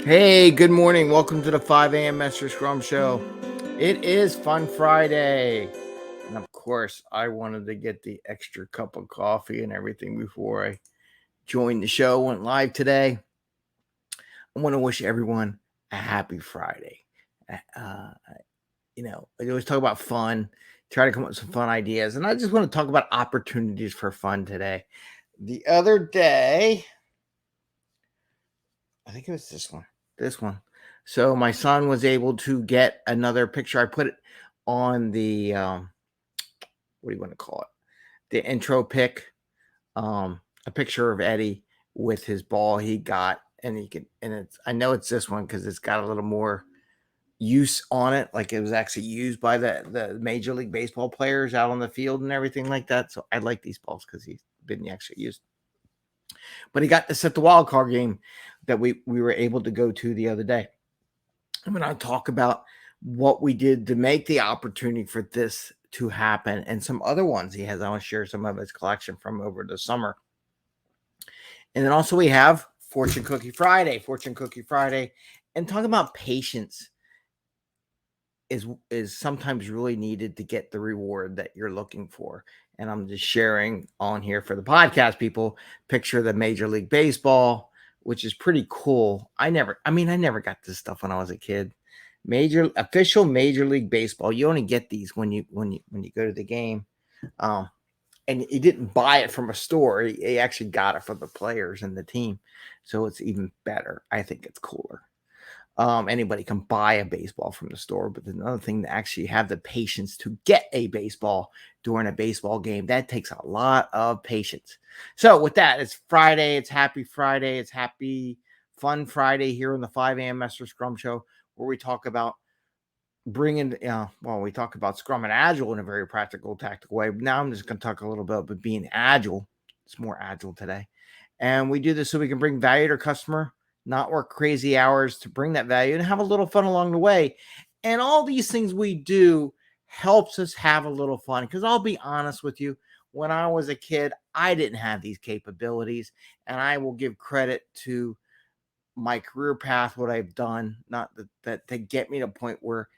Hey, good morning. Welcome to the 5 a.m. Mester Scrum Show. It is Fun Friday. And of course, I wanted to get the extra cup of coffee and everything before I joined the show, went live today. I want to wish everyone a happy Friday. Uh, I always talk about fun, try to come up with some fun ideas. And I just want to talk about opportunities for fun today. The other day, I think it was this one. So my son was able to get another picture. I put it on the, what do you want to call it? The intro pic, a picture of Eddie with his ball he got. I know it's this one because it's got a little more use on it. Like it was actually used by the Major League Baseball players out on the field and everything like that. So I like these balls because he's been actually used. But he got to set the wild card game that we were able to go to the other day. I'm going to talk about what we did to make the opportunity for this to happen and some other ones he has. I want to share some of his collection from over the summer. And then also we have Fortune Cookie Friday, and talking about patience is sometimes really needed to get the reward that you're looking for. And I'm just sharing on here for the podcast people, picture the Major League Baseball, which is pretty cool. I never got this stuff when I was a kid. Official Major League Baseball. You only get these when you go to the game. And he didn't buy it from a store. He actually got it from the players and the team. So it's even better. I think it's cooler. Anybody can buy a baseball from the store, but there's another thing to actually have the patience to get a baseball during a baseball game. That takes a lot of patience. So with that, it's Friday. It's happy Friday. It's happy fun Friday here on the 5 a.m. Mester Scrum Show, where we talk about we talk about Scrum and Agile in a very practical, tactical way. But now I'm just going to talk a little bit about being agile. It's more agile today. And we do this so we can bring value to our customer, not work crazy hours to bring that value and have a little fun along the way. And all these things we do helps us have a little fun. Because I'll be honest with you, when I was a kid, I didn't have these capabilities. And I will give credit to my career path, what I've done, not that to get me to a point where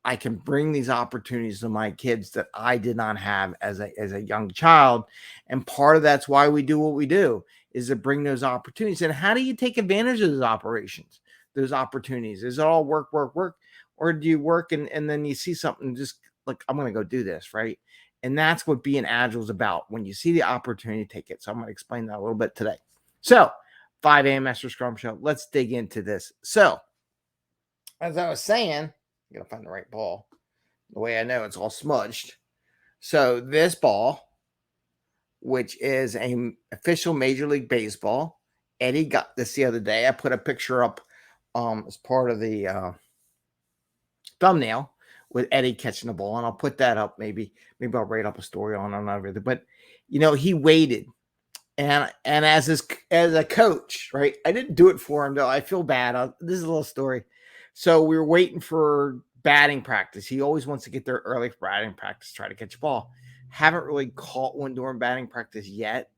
I can bring these opportunities to my kids that I did not have as a young child. And part of that's why we do what we do, is to bring those opportunities. And how do you take advantage of those opportunities? Is it all work? Or do you work and then you see something just like, I'm going to go do this, right? And that's what being agile is about. When you see the opportunity, take it. So I'm going to explain that a little bit today. So 5 a.m. Mester Scrum Show. Let's dig into this. So as I was saying, I gotta find the right ball. The way I know it's all smudged. So this ball, which is a official Major League Baseball, Eddie got this the other day. I put a picture up as part of the thumbnail with Eddie catching the ball, and I'll put that up. Maybe I'll write up a story on everything. But he waited, and as a coach, right? I didn't do it for him though. I feel bad. This is a little story. So we were waiting for batting practice. He always wants to get there early for batting practice, try to catch a ball. Haven't really caught one during batting practice yet.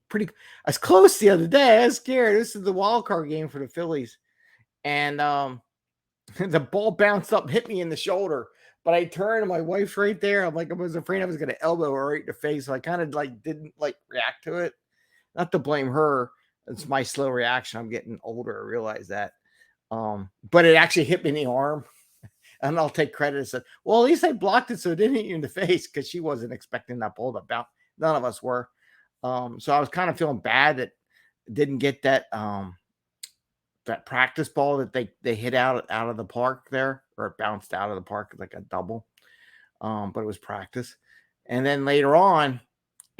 Pretty. I was close the other day. I was scared. This is the Wildcard game for the Phillies, and the ball bounced up, hit me in the shoulder. But I turned, and my wife's right there. I was afraid I was going to elbow her right in the face, so I kind of didn't react to it. Not to blame her. It's my slow reaction. I'm getting older. I realize that. But it actually hit me in the arm, and I'll take credit and said, well, at least I blocked it so it didn't hit you in the face, because she wasn't expecting that ball to bounce. None of us were. So I was kind of feeling bad that didn't get that practice ball that they hit out of the park there, or it bounced out of the park like a double. But it was practice. And then later on,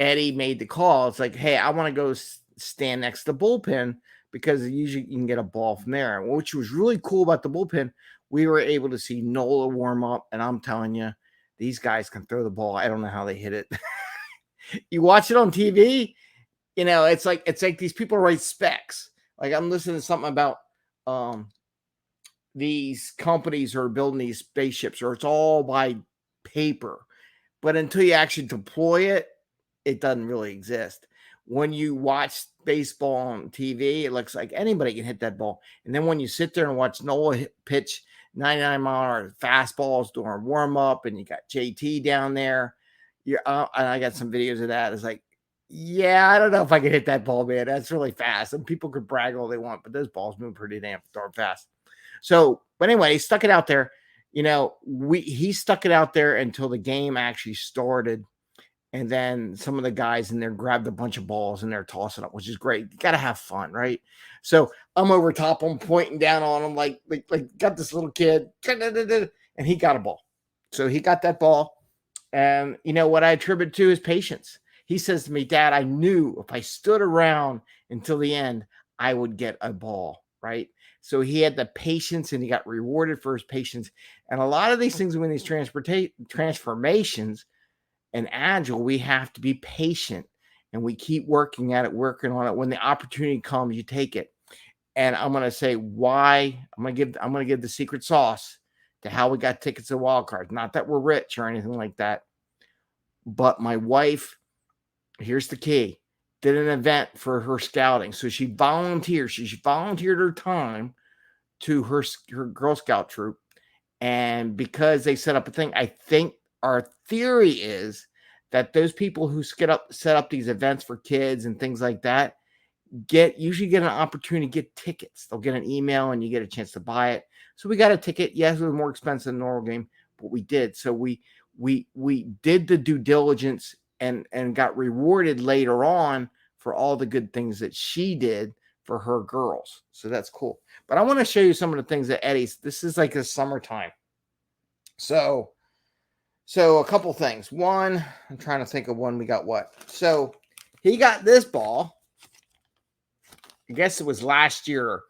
Eddie made the call. It's like, hey, I want to go stand next to the bullpen, because usually you can get a ball from there. Which was really cool about the bullpen. We were able to see Nola warm up, and I'm telling you, these guys can throw the ball. I don't know how they hit it. You watch it on TV, it's like these people write specs. Like I'm listening to something about these companies are building these spaceships, or it's all by paper. But until you actually deploy it, it doesn't really exist. When you watch baseball on TV, it looks like anybody can hit that ball. And then when you sit there and watch Nola pitch 99-mile-an-hour fastballs during warm up, and you got JT down there, and I got some videos of that. It's like, yeah, I don't know if I can hit that ball, man. That's really fast. And people could brag all they want, but those balls move pretty damn darn fast. So, but anyway, he stuck it out there. He stuck it out there until the game actually started. And then some of the guys in there grabbed a bunch of balls and they're tossing up, which is great. You got to have fun, right? So I'm over top him, pointing down on him, like got this little kid, and he got a ball. So he got that ball. And what I attribute to his patience. He says to me, Dad, I knew if I stood around until the end, I would get a ball, right? So he had the patience and he got rewarded for his patience. And a lot of these things, when these transformations and agile, we have to be patient and we keep working at it, working on it. When the opportunity comes, you take it. And I'm going to say why. I'm going to give the secret sauce to how we got tickets to Wildcard. Not that we're rich or anything like that, but my wife, here's the key, did an event for her scouting. So she volunteered. She volunteered her time to her Girl Scout troop. And because they set up a thing, I think our theory is that those people who set up these events for kids and things like that usually get an opportunity to get tickets. They'll get an email and you get a chance to buy it. So we got a ticket. Yes, it was more expensive than the normal game, but we did. So we did the due diligence and got rewarded later on for all the good things that she did for her girls. So that's cool. But I want to show you some of the things that Eddie's. This is like the summertime. So a couple things. One, I'm trying to think of one. We got what? So he got this ball. I guess it was last year,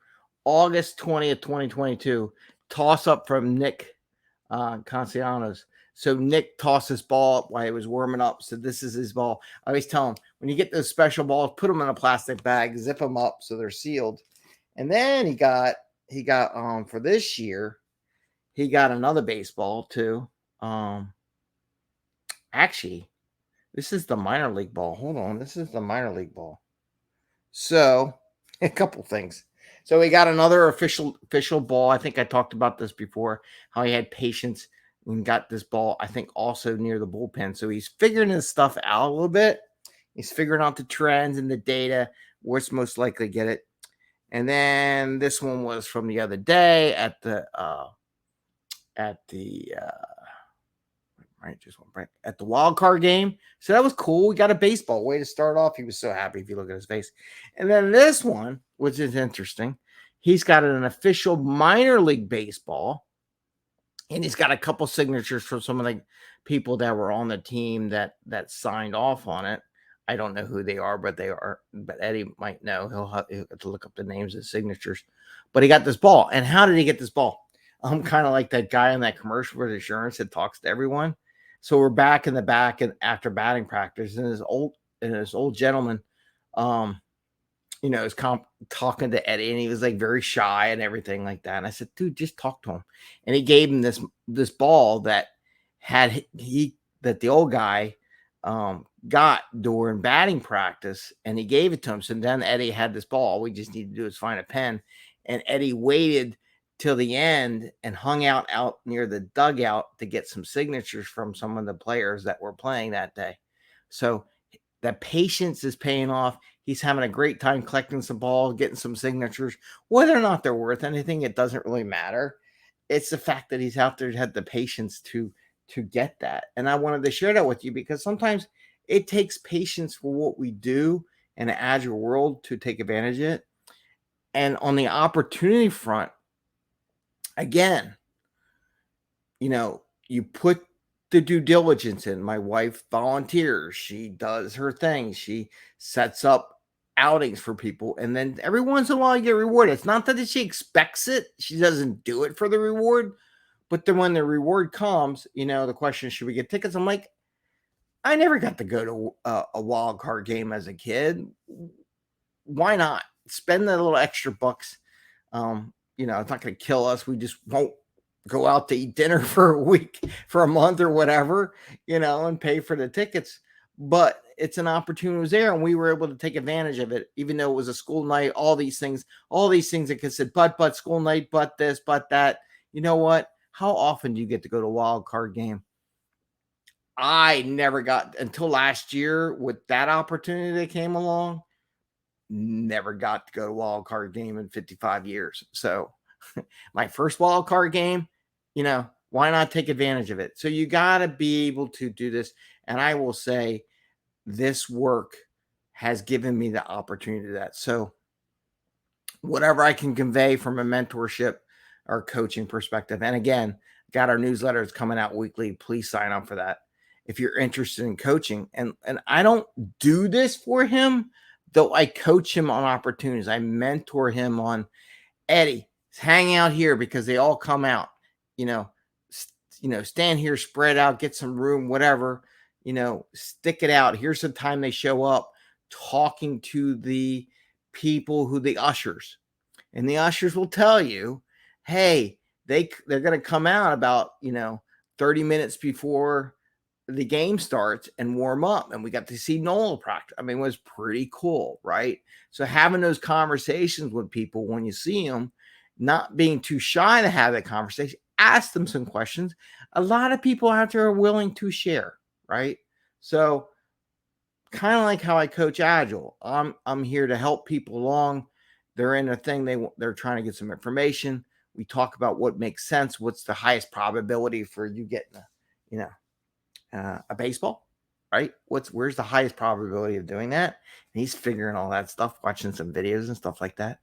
August 20th, 2022. Toss up from Nick Cancianos. So Nick tossed this ball up while he was warming up. So this is his ball. I always tell him, when you get those special balls, put them in a plastic bag, zip them up so they're sealed. And then he got for this year, he got another baseball too. Actually, this is the minor league ball. Hold on. This is the minor league ball. So a couple things. So he got another official ball. I think I talked about this before, how he had patience and got this ball, I think, also near the bullpen. So he's figuring his stuff out a little bit. He's figuring out the trends and the data, what's most likely to get it. And then this one was from the other day at the Wildcard game. So that was cool. We got a baseball. Way to start off. He was so happy if you look at his face. And then this one, which is interesting, he's got an official minor league baseball. And he's got a couple signatures from some of the people that were on the team that signed off on it. I don't know who they are, but Eddie might know. He'll have to look up the names and signatures. But he got this ball. And how did he get this ball? I'm kind of like that guy in that commercial for insurance that talks to everyone. So we're back in the back and after batting practice, and this old gentleman, is talking to Eddie, and he was like very shy and everything like that. And I said, dude, just talk to him. And he gave him this ball that that the old guy got during batting practice, and he gave it to him. So then Eddie had this ball. All we just need to do is find a pen. And Eddie waited till the end and hung out near the dugout to get some signatures from some of the players that were playing that day. So that patience is paying off. He's having a great time collecting some balls, getting some signatures. Whether or not they're worth anything, it doesn't really matter. It's the fact that he's out there, had the patience to get that. And I wanted to share that with you because sometimes it takes patience for what we do in an agile world to take advantage of it. And on the opportunity front, again, you put the due diligence in. My wife volunteers. She does her thing. She sets up outings for people. And then every once in a while you get rewarded. It's not that she expects it. She doesn't do it for the reward. But then when the reward comes, the question is, should we get tickets? I'm like, I never got to go to a wild card game as a kid. Why not? Spend that little extra bucks. It's not going to kill us. We just won't go out to eat dinner for a week, for a month or whatever, and pay for the tickets. but it's an opportunity was there, and we were able to take advantage of it, even though it was a school night. All these things that could say, but school night, but this, but that. You know what? How often do you get to go to a wild card game? I never got until last year with that opportunity that came along. Never got to go to a wild card game in 55 years. So my first wild card game, why not take advantage of it? So you got to be able to do this. And I will say this work has given me the opportunity to that. So whatever I can convey from a mentorship or coaching perspective. And again, got our newsletters coming out weekly. Please sign up for that if you're interested in coaching. And I don't do this for him, though I coach him on opportunities. I mentor him on, Eddie, hang out here because they all come out, stand here, spread out, get some room, whatever, stick it out. Here's the time they show up, talking to the people the ushers, and the ushers will tell you, hey, they're going to come out about, 30 minutes before the game starts and warm up. And we got to see Noel practice. I mean, it was pretty cool, right? So having those conversations with people when you see them, not being too shy to have that conversation, ask them some questions. A lot of people out there are willing to share, right? So kind of like how I coach Agile. I'm here to help people along. They're in a thing, they're trying to get some information. We talk about what makes sense. What's the highest probability for you getting a baseball, right? Where's the highest probability of doing that? And he's figuring all that stuff, watching some videos and stuff like that.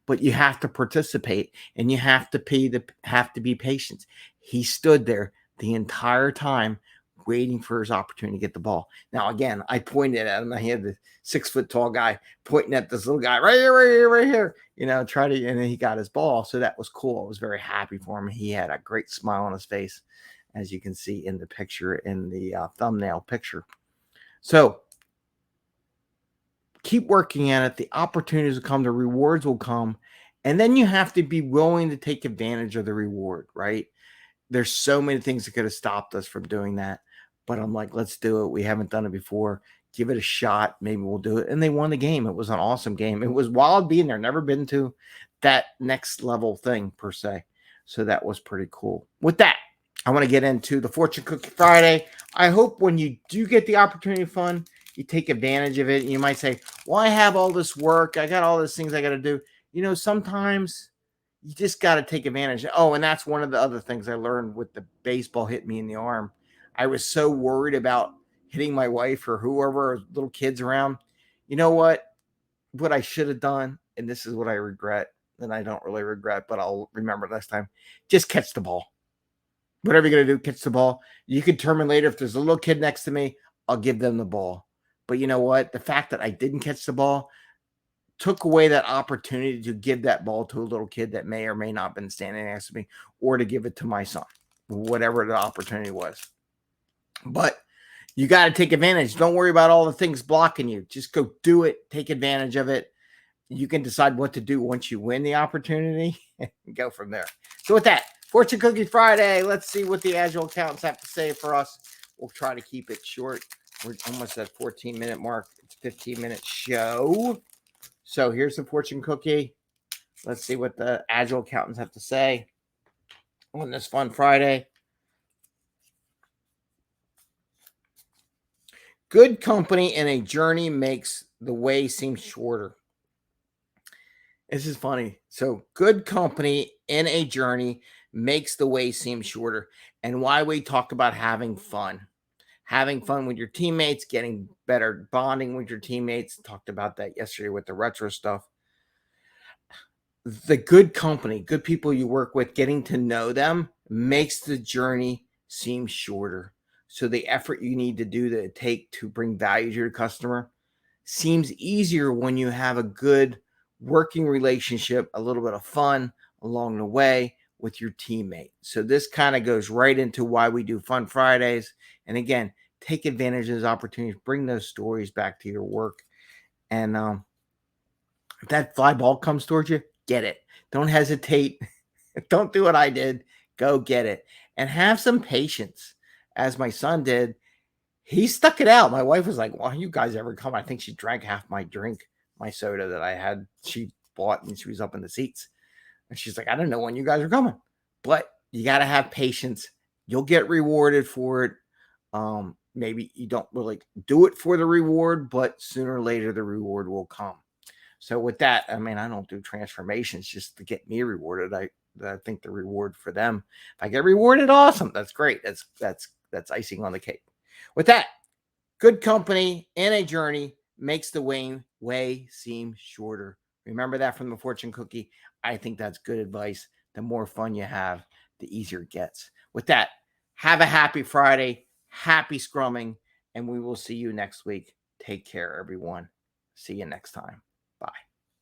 But you have to participate, and you have to be patient. He stood there the entire time waiting for his opportunity to get the ball. Now, again, I pointed at him. I had the 6 foot tall guy pointing at this little guy right here, and then he got his ball. So that was cool. I was very happy for him. He had a great smile on his face, as you can see in the picture, in the thumbnail picture. So keep working at it. The opportunities will come, the rewards will come. And then you have to be willing to take advantage of the reward, right? There's so many things that could have stopped us from doing that. But I'm like, let's do it. We haven't done it before. Give it a shot. Maybe we'll do it. And they won the game. It was an awesome game. It was wild being there. Never been to that next level thing per se. So that was pretty cool. With that, I want to get into the Fortune Cookie Friday. I hope when you do get the opportunity of fun, you take advantage of it. You might say, well, I have all this work. I got all these things I got to do. Sometimes you just got to take advantage. Oh, and that's one of the other things I learned with the baseball hit me in the arm. I was so worried about hitting my wife or whoever, little kids around. You know what? What I should have done, and this is what I regret, and I don't really regret, but I'll remember next time, just catch the ball. Whatever you're going to do, catch the ball. You can determine later if there's a little kid next to me, I'll give them the ball. But you know what? The fact that I didn't catch the ball took away that opportunity to give that ball to a little kid that may or may not have been standing next to me, or to give it to my son, whatever the opportunity was. But you got to take advantage. Don't worry about all the things blocking you. Just go do it. Take advantage of it. You can decide what to do once you win the opportunity and go from there. So with that, Fortune Cookie Friday. Let's see what the Agile accountants have to say for us. We'll try to keep it short. We're almost at 14-minute mark. It's a 15-minute show. So here's the Fortune Cookie. Let's see what the Agile accountants have to say on this fun Friday. Good company in a journey makes the way seem shorter. This is funny. So good company in a journey makes the way seem shorter. And why we talk about having fun with your teammates, getting better bonding with your teammates. Talked about that yesterday with the retro stuff. The good company, good people you work with, getting to know them makes the journey seem shorter. So the effort you need to take to bring value to your customer seems easier when you have a good working relationship, a little bit of fun along the way with your teammate. So this kind of goes right into why we do Fun Fridays. And again, take advantage of those opportunities, bring those stories back to your work. And if that fly ball comes towards you, get it. Don't hesitate. Don't do what I did. Go get it. And have some patience. As my son did, he stuck it out. My wife was like, "Well, you guys ever come?" I think she drank half my drink, my soda that I had. She bought, and she was up in the seats. And she's like, "I don't know when you guys are coming, but you got to have patience. You'll get rewarded for it. Maybe you don't really do it for the reward, but sooner or later the reward will come." So with that, I mean, I don't do transformations just to get me rewarded. I think the reward for them, if I get rewarded, awesome. That's great. That's icing on the cake. With that, good company and a journey makes the way seem shorter. Remember that from the fortune cookie. I think that's good advice. The more fun you have, the easier it gets. With that, have a happy Friday, happy scrumming, and we will see you next week. Take care, everyone. See you next time.